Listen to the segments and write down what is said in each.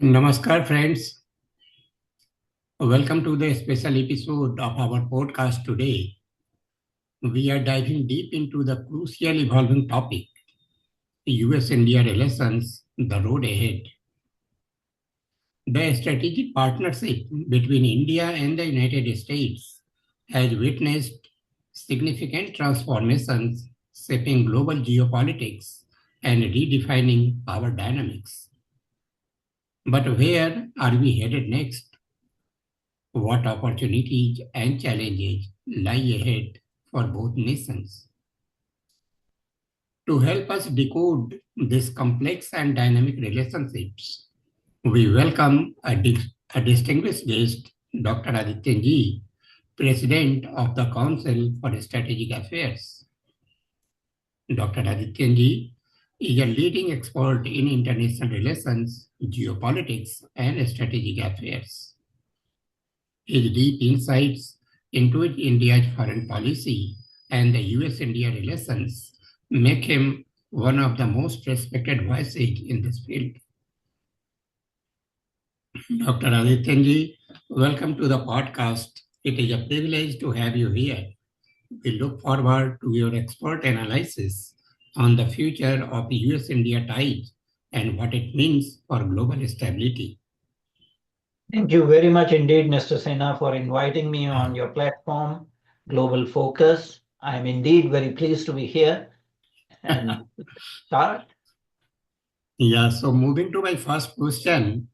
Namaskar, friends. Welcome to the special episode of our podcast today. We are diving deep into the crucial evolving topic US India relations, the road ahead. The strategic partnership between India and the United States has witnessed significant transformations, shaping global geopolitics and redefining power dynamics. But where are we headed next? What opportunities and challenges lie ahead for both nations? To help us decode these complex and dynamic relationships, we welcome a distinguished guest, Dr. Adityanjee, President of the Council for Strategic Affairs. Dr. Adityanjee is a leading expert in international relations, geopolitics, and strategic affairs. His deep insights into India's foreign policy and the US-India relations make him one of the most respected voices in this field. Dr. Adityanjee, welcome to the podcast. It is a privilege to have you here. We look forward to your expert analysis on the future of US-India ties and what it means for global stability. Thank you very much indeed, Mr. Sinha, for inviting me on your platform, GlobalFocus. I'm indeed very pleased to be here and start. Yeah, so moving to my first question,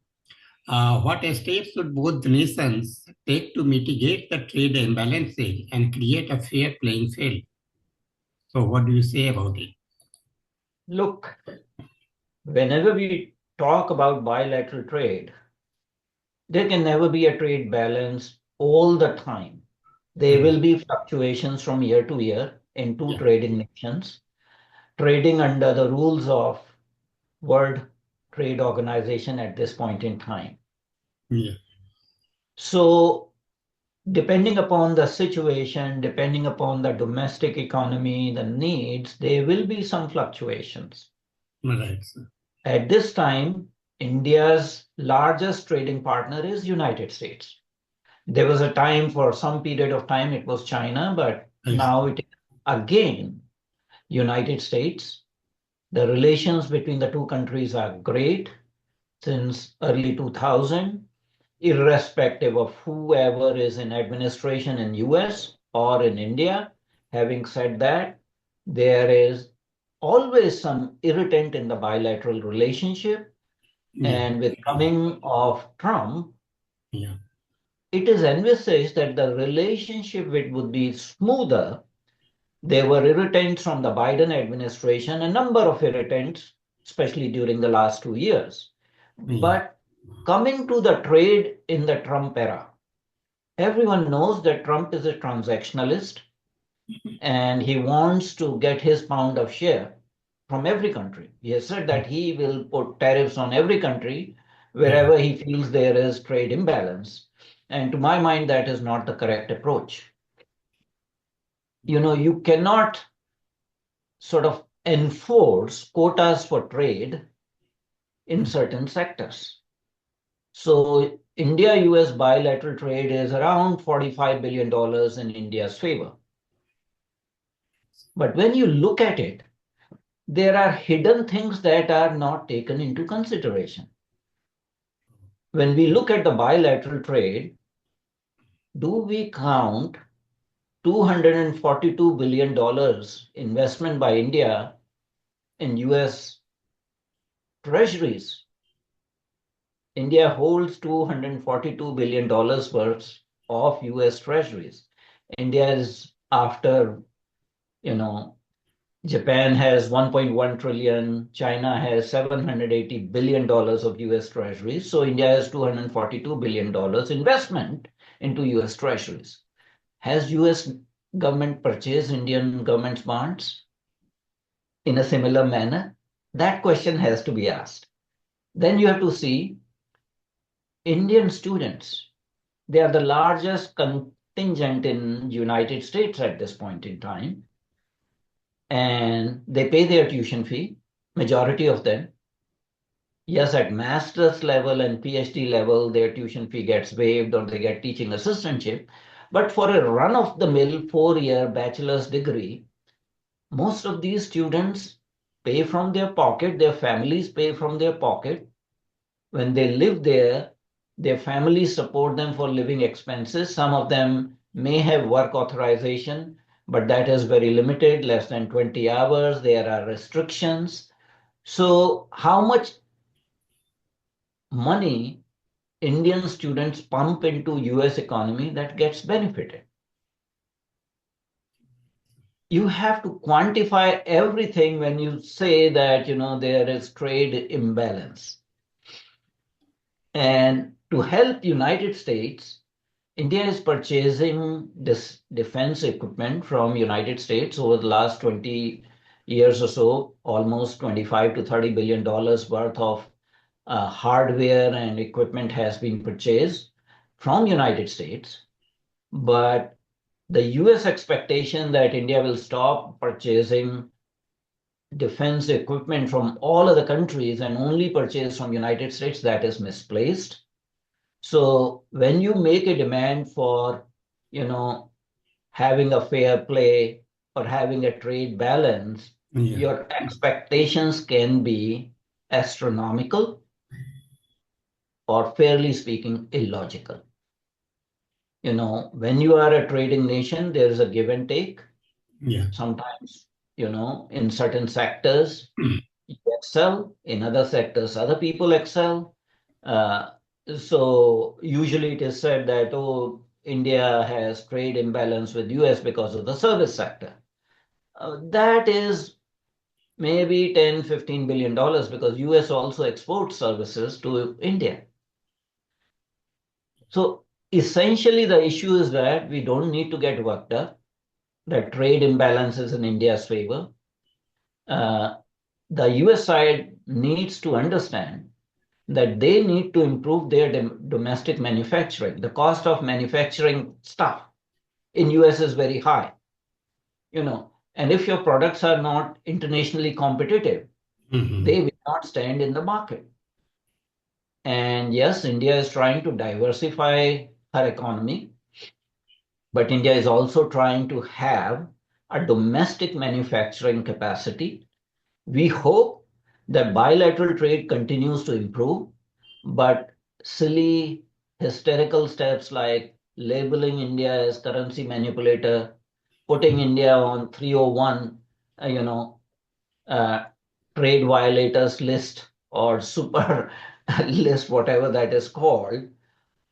what steps should both nations take to mitigate the trade imbalances and create a fair playing field? So, what do you say about it? Look, whenever we talk about bilateral trade, there can never be a trade balance all the time. There will be fluctuations from year to year in two trading nations, trading under the rules of World Trade Organization at this point in time. Yeah. So depending upon the situation, depending upon the domestic economy, the needs, there will be some fluctuations. Right, sir. At this time, India's largest trading partner is United States. There was a time, for some period of time, it was China, but now it is again United States. The relations between the two countries are great since early 2000, irrespective of whoever is in administration in US or in India. Having said that, there is always some irritant in the bilateral relationship. And with coming of Trump, it is envisaged that the relationship would be smoother. There were irritants from the Biden administration, a number of irritants, especially during the last 2 years. But coming to the trade in the Trump era, everyone knows that Trump is a transactionalist and he wants to get his pound of share from every country. He has said that he will put tariffs on every country wherever he feels there is trade imbalance. And to my mind, that is not the correct approach. You cannot sort of enforce quotas for trade in certain sectors. So India-US bilateral trade is around $45 billion in India's favor. But when you look at it, there are hidden things that are not taken into consideration. When we look at the bilateral trade, do we count $242 billion investment by India in US treasuries? India holds $242 billion worth of US treasuries. India is after, Japan has 1.1 trillion, China has $780 billion of US treasuries. So India has $242 billion investment into US treasuries. Has US government purchased Indian government's bonds in a similar manner? That question has to be asked. Then you have to see Indian students. They are the largest contingent in United States at this point in time. And they pay their tuition fee, majority of them. Yes, at master's level and PhD level, their tuition fee gets waived or they get teaching assistantship. But for a run-of-the-mill 4-year bachelor's degree, most of these students pay from their pocket, their families pay from their pocket. When they live there, their families support them for living expenses. Some of them may have work authorization, but that is very limited, less than 20 hours. There are restrictions. So, how much money Indian students pump into US economy that gets benefited? You have to quantify everything when you say that there is trade imbalance. And to help United States, India is purchasing this defense equipment from United States over the last 20 years or so, almost 25 to 30 billion dollars worth of hardware and equipment has been purchased from United States. But the US expectation that India will stop purchasing defense equipment from all other countries and only purchase from United States, that is misplaced. So when you make a demand for, you know, having a fair play or having a trade balance, your expectations can be astronomical or fairly speaking, illogical. When you are a trading nation, there is a give and take. Sometimes, in certain sectors, you excel, in other sectors, other people excel. Uh, so usually it is said that, oh, India has trade imbalance with US because of the service sector. That is maybe 10, $15 billion because US also exports services to India. So essentially the issue is that we don't need to get worked up, that trade imbalance is in India's favor. The US side needs to understand that they need to improve their domestic manufacturing. The cost of manufacturing stuff in US is very high, and if your products are not internationally competitive, they will not stand in the market. And yes, India is trying to diversify her economy, but India is also trying to have a domestic manufacturing capacity. We hope that bilateral trade continues to improve, but silly, hysterical steps like labeling India as currency manipulator, putting India on 301, uh, you know, uh, trade violators list or super list, whatever that is called,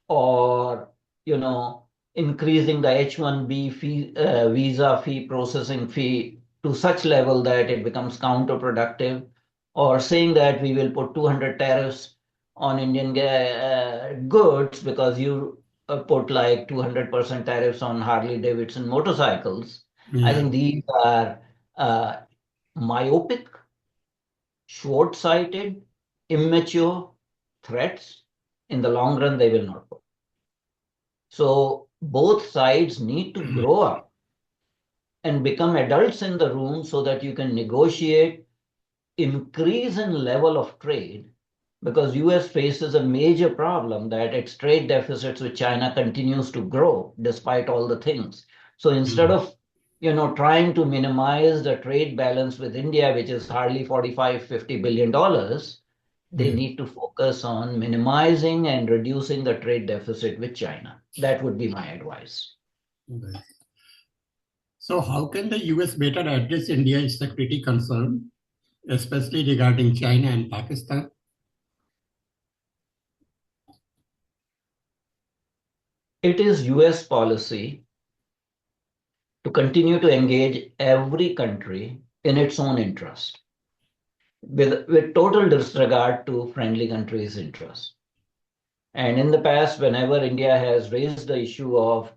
or you know increasing the H-1B fee, visa fee processing fee to such level that it becomes counterproductive, or saying that we will put 200 tariffs on Indian goods because you put like 200% tariffs on Harley Davidson motorcycles. I think these are myopic, short-sighted, immature threats. In the long run, they will not work. So both sides need to grow up and become adults in the room so that you can negotiate increase in level of trade, because US faces a major problem that its trade deficits with China continues to grow despite all the things. So instead of trying to minimize the trade balance with India, which is hardly 45-50 billion dollars, they need to focus on minimizing and reducing the trade deficit with China. That would be my advice. Okay. So how can the US better address India's security concern, especially regarding China and Pakistan? It is US policy to continue to engage every country in its own interest, with total disregard to friendly countries' interests. And in the past, whenever India has raised the issue of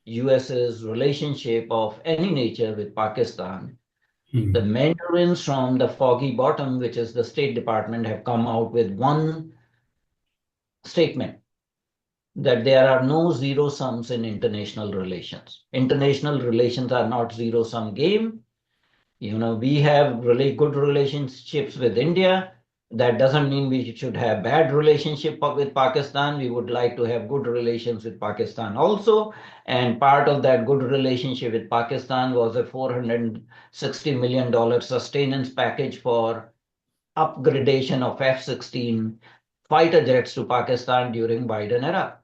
US's relationship of any nature with Pakistan, the mandarins from the foggy bottom, which is the State Department, have come out with one statement that there are no zero sums in international relations. International relations are not zero sum game. We have really good relationships with India. That doesn't mean we should have bad relationship with Pakistan. We would like to have good relations with Pakistan also. And part of that good relationship with Pakistan was a $460 million sustenance package for upgradation of F-16 fighter jets to Pakistan during Biden era.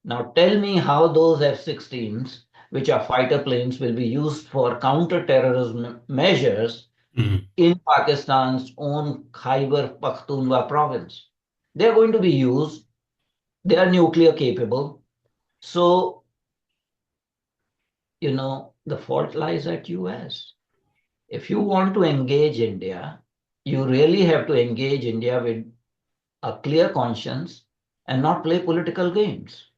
Now tell me how those F-16s, which are fighter planes, will be used for counter-terrorism measures in Pakistan's own Khyber Pakhtunkhwa province. They are going to be used. They are nuclear capable. So, the fault lies at US. If you want to engage India, you really have to engage India with a clear conscience and not play political games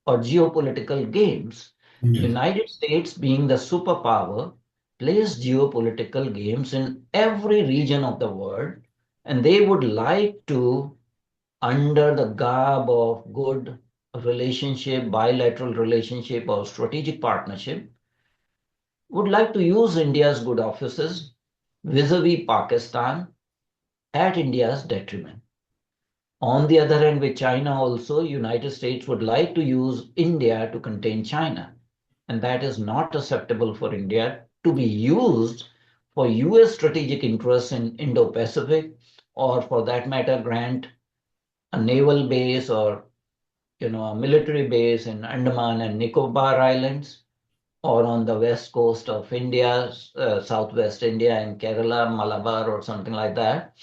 or geopolitical games. Yes. United States, being the superpower, plays geopolitical games in every region of the world, and they would like to, under the garb of good relationship, bilateral relationship, or strategic partnership, would like to use India's good offices vis-a-vis Pakistan at India's detriment. On the other hand, with China also, United States would like to use India to contain China. And that is not acceptable for India to be used for US strategic interests in Indo-Pacific, or for that matter, grant a naval base or a military base in Andaman and Nicobar Islands, or on the west coast of India, southwest India in Kerala, Malabar, or something like that.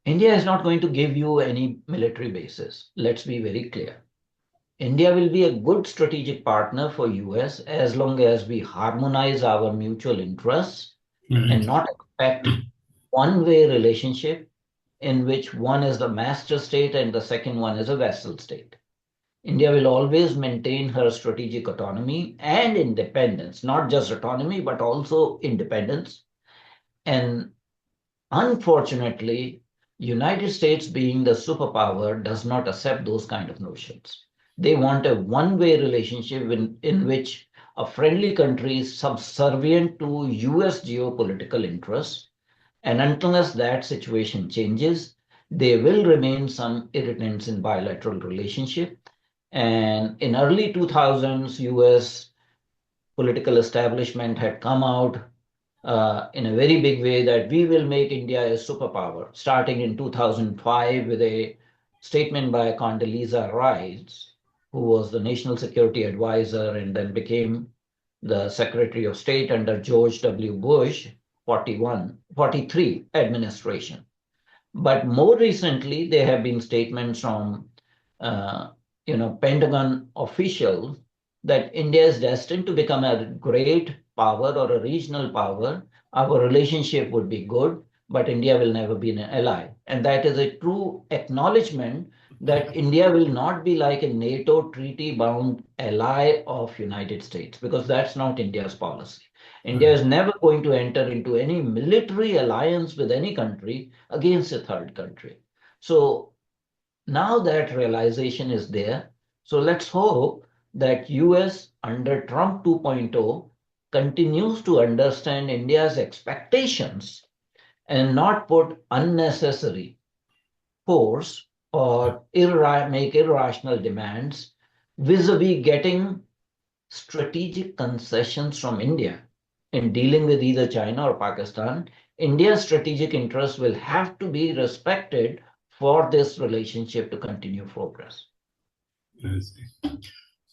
India is not going to give you any military bases. Let's be very clear. India will be a good strategic partner for US as long as we harmonize our mutual interests and not expect one-way relationship in which one is the master state and the second one is a vassal state. India will always maintain her strategic autonomy and independence, not just autonomy, but also independence. And unfortunately, United States, being the superpower, does not accept those kind of notions. They want a one-way relationship in which a friendly country is subservient to US geopolitical interests. And unless that situation changes, there will remain some irritants in bilateral relationship. And in early 2000s, US political establishment had come out in a very big way that we will make India a superpower, starting in 2005 with a statement by Condoleezza Rice, who was the national security advisor and then became the Secretary of State under George W. Bush 43 administration. But more recently, there have been statements from Pentagon officials that India is destined to become a great power or a regional power. Our relationship would be good, but India will never be an ally. And that is a true acknowledgement that India will not be like a NATO treaty-bound ally of United States, because that's not India's policy. India is never going to enter into any military alliance with any country against a third country. So now that realization is there. So let's hope that US under Trump 2.0 continues to understand India's expectations and not put unnecessary force or make irrational demands vis-a-vis getting strategic concessions from India in dealing with either China or Pakistan. India's strategic interests will have to be respected for this relationship to continue progress. Yes.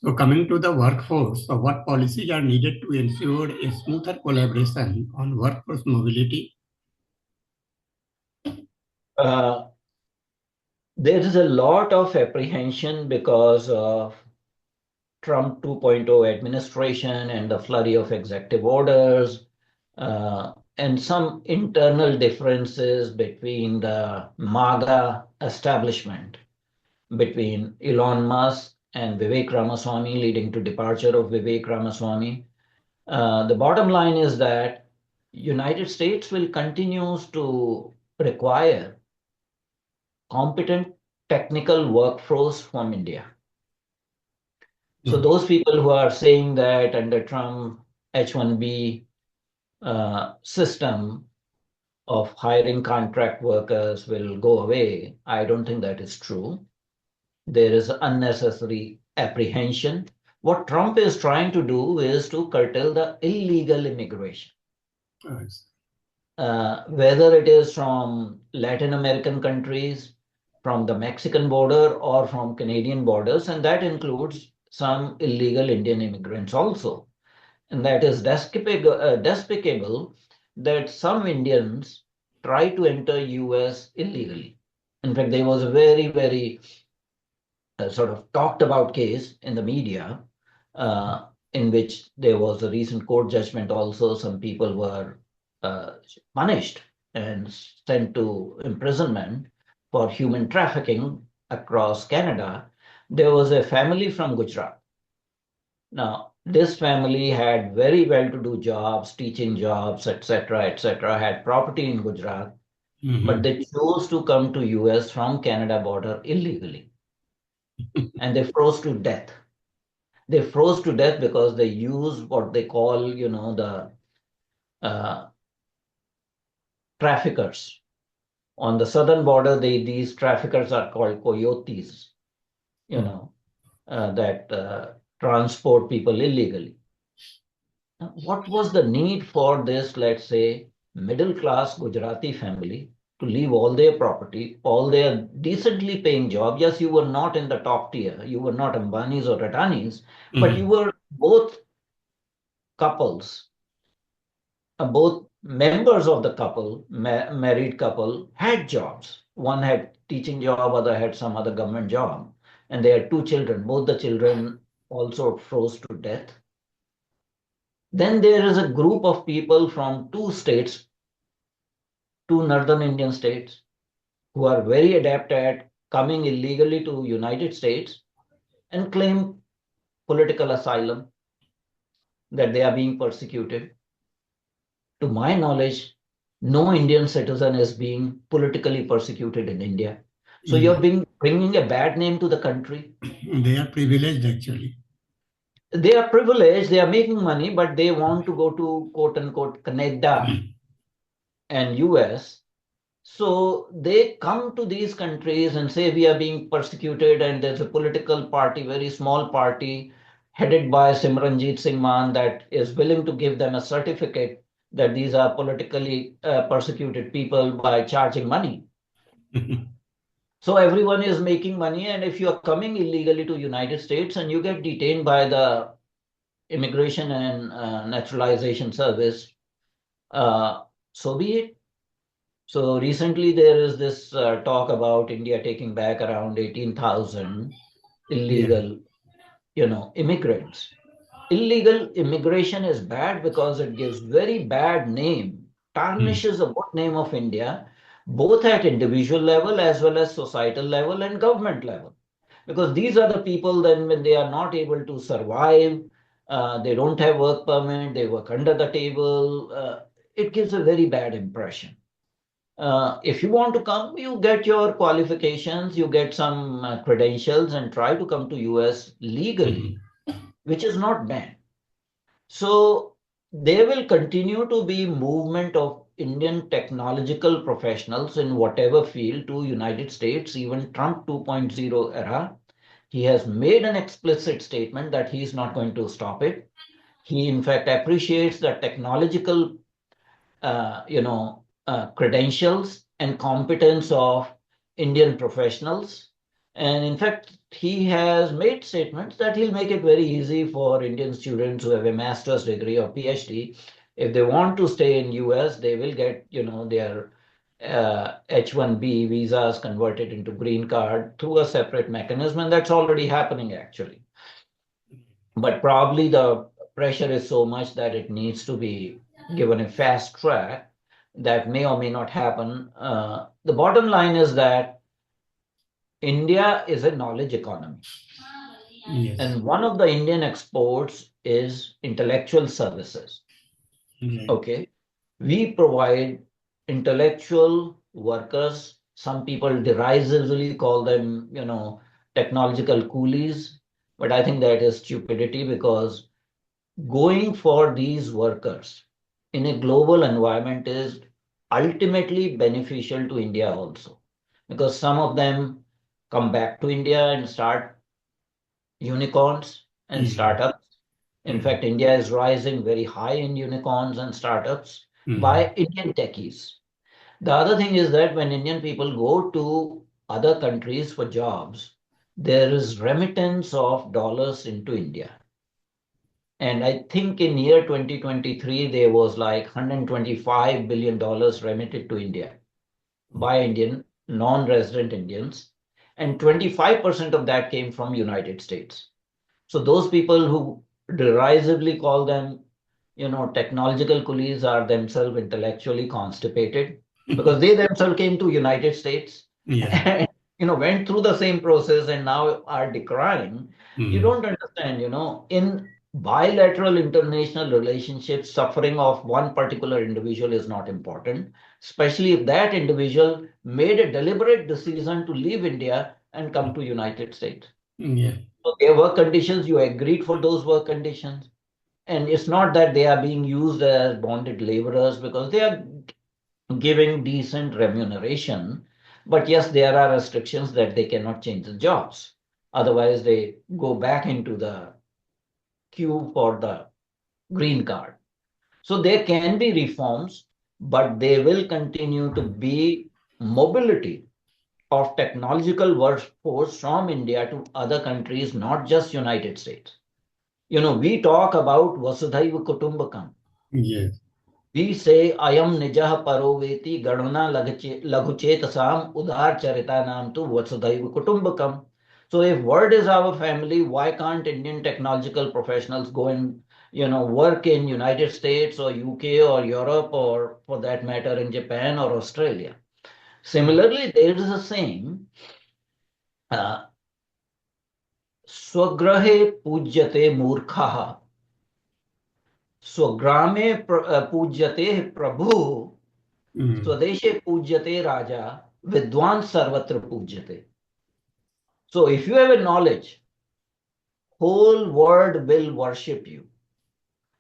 So coming to the workforce, so what policies are needed to ensure a smoother collaboration on workforce mobility? There is a lot of apprehension because of Trump 2.0 administration and the flurry of executive orders, and some internal differences between the MAGA establishment, between Elon Musk and Vivek Ramaswamy, leading to departure of Vivek Ramaswamy. The bottom line is that United States will continue to require competent technical workforce from India. So those people who are saying that under Trump H-1B system, of hiring contract workers will go away. I don't think that is true. There is unnecessary apprehension. What Trump is trying to do is to curtail the illegal immigration. Yes. Whether it is from Latin American countries, from the Mexican border, or from Canadian borders, and that includes some illegal Indian immigrants also. And that is despicable that some Indians try to enter US illegally. In fact, there was a very sort of talked about case in the media in which there was a recent court judgment also. Some people were punished and sent to imprisonment for human trafficking across Canada. There was a family from Gujarat. Now, this family had very well-to-do jobs, teaching jobs, etc., had property in Gujarat, but they chose to come to US from Canada border illegally, and they froze to death. They froze to death because they use what they call, the traffickers. On the southern border, these traffickers are called coyotes, that transport people illegally. Now, what was the need for this, let's say, middle class Gujarati family to leave all their property, all their decently paying job? Yes, you were not in the top tier, you were not Ambanis or Ratanis, but you were both couples, both members of the couple, married couple, had jobs. One had teaching job, other had some other government job, and they had two children. Both the children also froze to death. Then there is a group of people from two states, two northern Indian states, who are very adept at coming illegally to United States and claim political asylum, that they are being persecuted. To my knowledge, no Indian citizen is being politically persecuted in India. So you're bringing a bad name to the country. They are privileged, actually. They are privileged, they are making money, but they want to go to quote unquote Canada and US. So they come to these countries and say we are being persecuted, and there's a political party, very small party, headed by Simranjeet Singh Mann, that is willing to give them a certificate that these are politically persecuted people by charging money. So everyone is making money, and if you are coming illegally to United States and you get detained by the Immigration and Naturalization Service, so be it. So recently there is this talk about India taking back around 18,000 illegal, immigrants. Illegal immigration is bad because it gives very bad name, tarnishes the good name of India, both at individual level as well as societal level and government level. Because these are the people then when they are not able to survive, they don't have work permit, they work under the table, it gives a very bad impression. If you want to come, you get your qualifications, you get some credentials and try to come to US legally, which is not banned. So there will continue to be movement of Indian technological professionals in whatever field to United States, even Trump 2.0 era. He has made an explicit statement that he is not going to stop it. He, in fact, appreciates the technological, credentials and competence of Indian professionals. And in fact, he has made statements that he'll make it very easy for Indian students who have a master's degree or PhD. If they want to stay in US, they will get, their H-1B visas converted into green card through a separate mechanism, and that's already happening actually. But probably the pressure is so much that it needs to be given a fast track. That may or may not happen. The bottom line is that India is a knowledge economy. Yes. And one of the Indian exports is intellectual services. Right. Okay. We provide intellectual workers. Some people derisively call them, technological coolies. But I think that is stupidity, because going for these workers in a global environment is ultimately beneficial to India also, because some of them come back to India and start unicorns and startups. In fact, India is rising very high in unicorns and startups by Indian techies. The other thing is that when Indian people go to other countries for jobs, there is remittance of dollars into India. And I think in year 2023, there was like $125 billion remitted to India by Indian, non-resident Indians. And 25% of that came from United States. So those people who derisively call them, technological coolies are themselves intellectually constipated because they themselves came to United States and went through the same process and now are decrying. You don't understand, in bilateral international relationships, suffering of one particular individual is not important, especially if that individual made a deliberate decision to leave India and come to United States. So their work conditions, you agreed for those work conditions. And it's not that they are being used as bonded laborers because they are giving decent remuneration. But yes, there are restrictions that they cannot change the jobs. Otherwise, they go back into the queue for the green card. So there can be reforms, but they will continue to be mobility of technological workforce from India to other countries, not just United States. We talk about Vasudhaiva Kutumbakam. Yes. We say Ayam Nijah Paroveti Gadana Laghuchetasam Udhar Charitanam to Vasudhaiva Kutumbakam. So if word is our family, why can't Indian technological professionals go and work in United States or UK or Europe or for that matter in Japan or Australia? Similarly, there is a saying, Swagrahe Pujyate Murkhaha. स्वग्रामे पूज्यते प्रभु स्वदेशे पूज्यते raja vidwan sarvatra पूज्यते. So if you have a knowledge, whole world will worship you.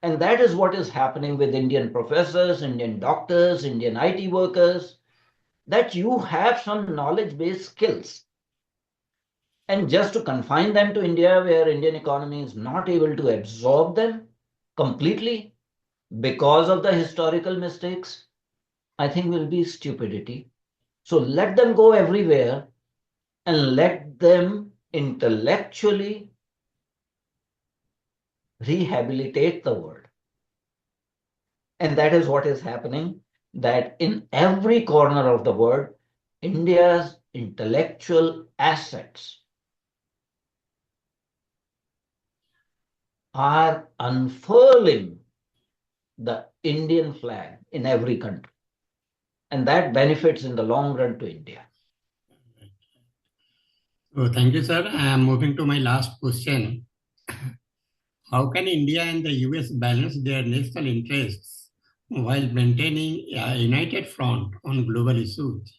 And that is what is happening with Indian professors, Indian doctors, Indian IT workers, that you have some knowledge-based skills. And just to confine them to India, where Indian economy is not able to absorb them completely because of the historical mistakes, I think will be stupidity. So let them go everywhere and let them intellectually rehabilitate the world. And that is what is happening, that in every corner of the world, India's intellectual assets are unfurling the Indian flag in every country. And that benefits in the long run to India. So thank you, sir. I am moving to my last question. How can India and the US balance their national interests while maintaining a united front on global issues?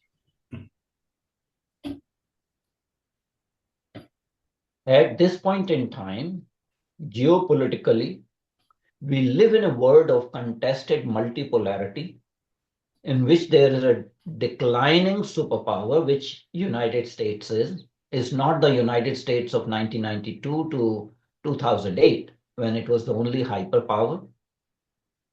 At this point in time, geopolitically, we live in a world of contested multipolarity in which there is a declining superpower, which United States is not the United States of 1992 to 2008, when it was the only hyperpower.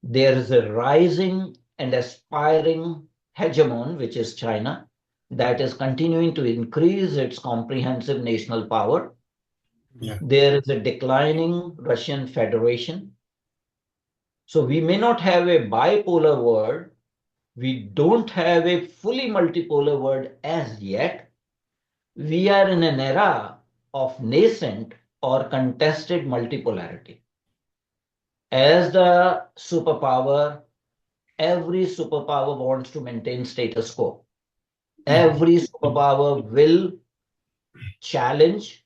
There is a rising and aspiring hegemon, which is China, that is continuing to increase its comprehensive national power. There is a declining Russian Federation. So we may not have a bipolar world. We don't have a fully multipolar world as yet. We are in an era of nascent or contested multipolarity. As the superpower, every superpower wants to maintain status quo. Every superpower will challenge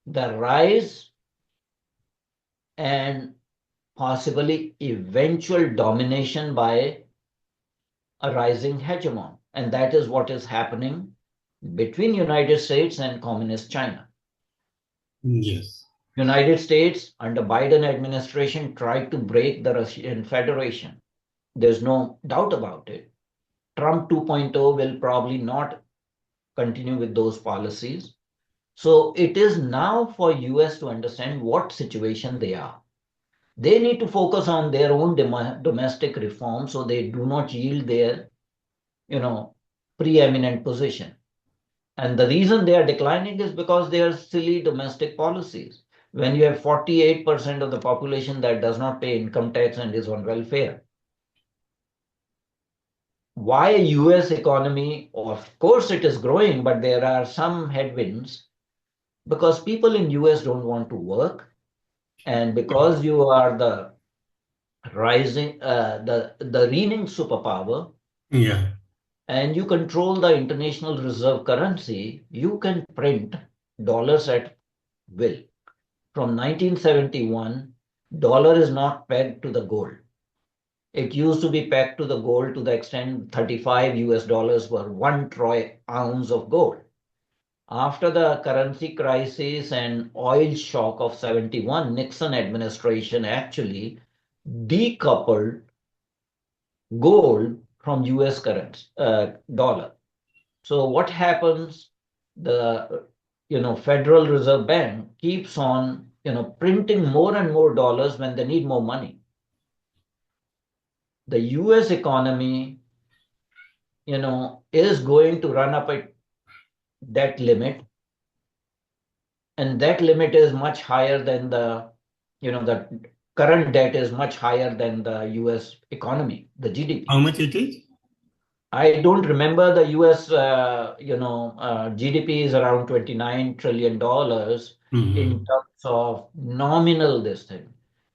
the rise and possibly eventual domination by a rising hegemon. And that is what is happening between United States and Communist China. Yes. United States under Biden administration tried to break the Russian Federation. There's no doubt about it. Trump 2.0 will probably not continue with those policies. So it is now for US to understand what situation they are. They need to focus on their own domestic reform so they do not yield their, preeminent position. And the reason they are declining is because they are silly domestic policies. When you have 48% of the population that does not pay income tax and is on welfare, why a US economy? Of course, it is growing, but there are some headwinds because people in US don't want to work, and because you are the rising, the reigning superpower, Yeah. and you control the international reserve currency, you can print dollars at will. From 1971, dollar is not pegged to the gold. It used to be pegged to the gold to the extent 35 US dollars were 1 troy ounce of gold. After the currency crisis and oil shock of 71, Nixon administration actually decoupled gold from US currency, dollar. So what happens? The Federal Reserve Bank keeps on printing more and more dollars when they need more money. The US economy is going to run up a debt limit, and that limit is much higher than the current debt is much higher than the US economy, the GDP. How much it is? I don't remember the US, GDP is around $29 trillion in terms of nominal this thing.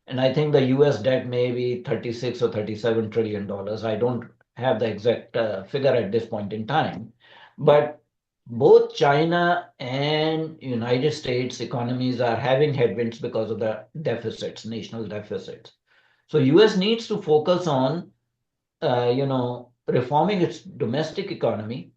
And I think the US debt may be 36 or $37 trillion. I don't have the exact figure at this point in time. But both China and United States economies are having headwinds because of the deficits, national deficits. So US needs to focus on, reforming its domestic economy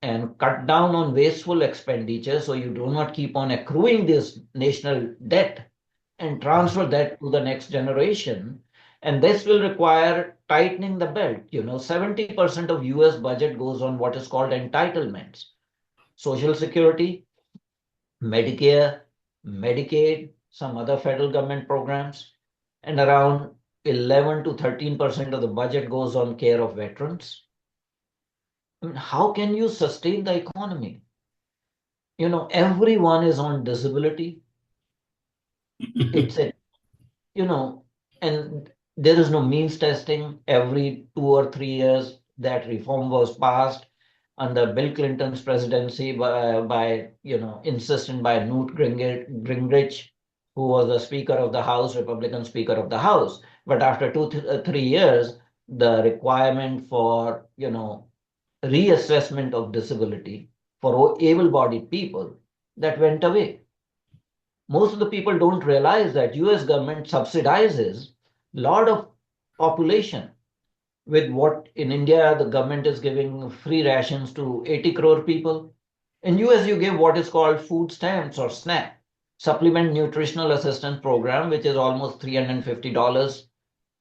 and cut down on wasteful expenditure so you do not keep on accruing this national debt and transfer that to the next generation. And this will require tightening the belt. 70% of US budget goes on what is called entitlements. Social Security, Medicare, Medicaid, some other federal government programs, and around 11 to 13% of the budget goes on care of veterans. I mean, how can you sustain the economy? Everyone is on disability. It's a, and there is no means testing. Every 2 or 3 years, that reform was passed under Bill Clinton's presidency by insisted by Newt Gingrich, who was the Speaker of the House, Republican Speaker of the House. But after 3 years, the requirement for reassessment of disability for able-bodied people that went away. Most of the people don't realize that US government subsidizes a lot of population with what in India the government is giving free rations to 80 crore people. In US you give what is called food stamps or SNAP, Supplement Nutritional Assistance Program, which is almost $350,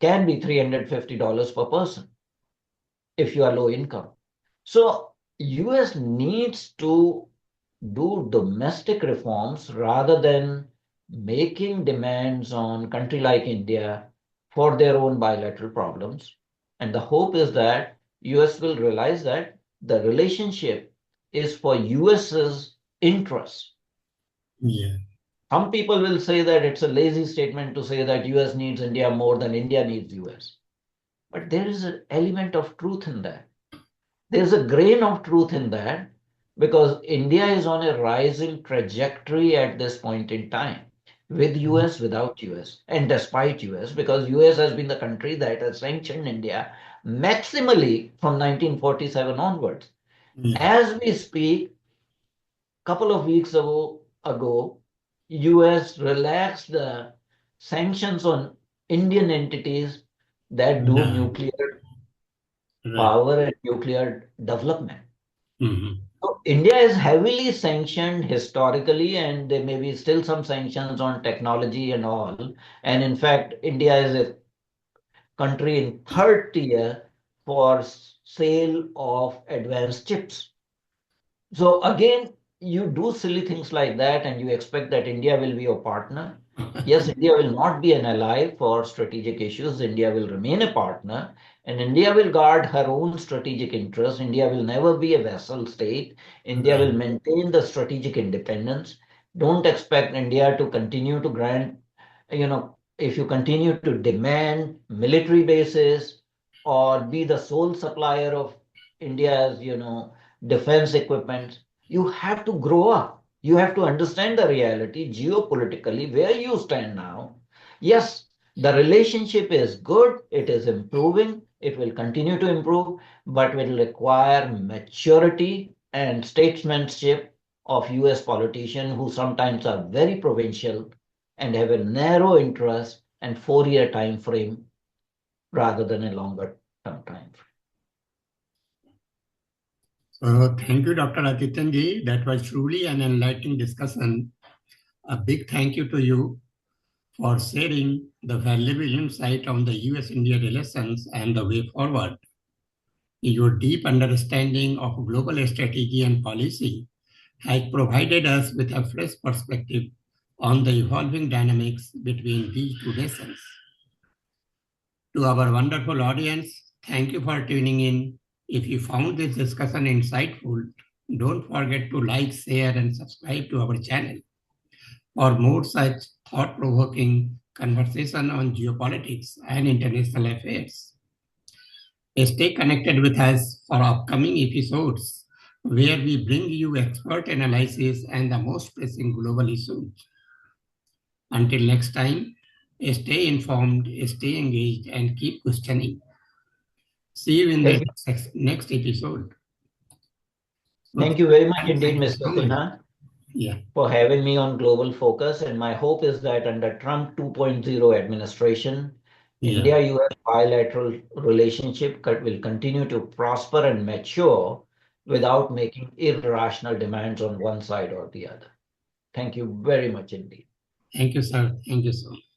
can be $350 per person if you are low income. So US needs to do domestic reforms rather than making demands on country like India for their own bilateral problems. And the hope is that US will realize that the relationship is for US's interests. Yeah. Some people will say that it's a lazy statement to say that US needs India more than India needs US. But there is an element of truth in that. There's a grain of truth in that because India is on a rising trajectory at this point in time with US, without US, and despite US, because US has been the country that has sanctioned India maximally from 1947 onwards. Yeah. As we speak, a couple of weeks ago, US relaxed the sanctions on Indian entities that do Yeah. nuclear Right. power and nuclear development. Mhm. So India is heavily sanctioned historically, and there may be still some sanctions on technology and all. And in fact, India is a country in third tier for sale of advanced chips. So again, you do silly things like that and you expect that India will be your partner. Yes, India will not be an ally for strategic issues. India will remain a partner and India will guard her own strategic interests. India will never be a vassal state. India will maintain the strategic independence. Don't expect India to continue to grant, if you continue to demand military bases or be the sole supplier of India's, defense equipment, you have to grow up. You have to understand the reality geopolitically where you stand now. Yes, the relationship is good, it is improving, it will continue to improve, but will require maturity and statesmanship of US politicians who sometimes are very provincial and have a narrow interest and 4-year time frame rather than a longer term time frame. Thank you, Dr. Adityanjee. That was truly an enlightening discussion. A big thank you to you for sharing the valuable insight on the US-India relations and the way forward. Your deep understanding of global strategy and policy has provided us with a fresh perspective on the evolving dynamics between these two nations. To our wonderful audience, thank you for tuning in. If you found this discussion insightful, don't forget to like, share, and subscribe to our channel for more such thought-provoking conversation on geopolitics and international affairs. Stay connected with us for upcoming episodes where we bring you expert analysis and the most pressing global issues. Until next time, stay informed, stay engaged, and keep questioning. See you in the next episode. Thank you very much indeed, Thank you Mr. so much. Sinha, Yeah. for having me on Global Focus. And my hope is that under Trump 2.0 administration, Yeah. India-US bilateral relationship will continue to prosper and mature without making irrational demands on one side or the other. Thank you very much indeed. Thank you, sir. Thank you so much.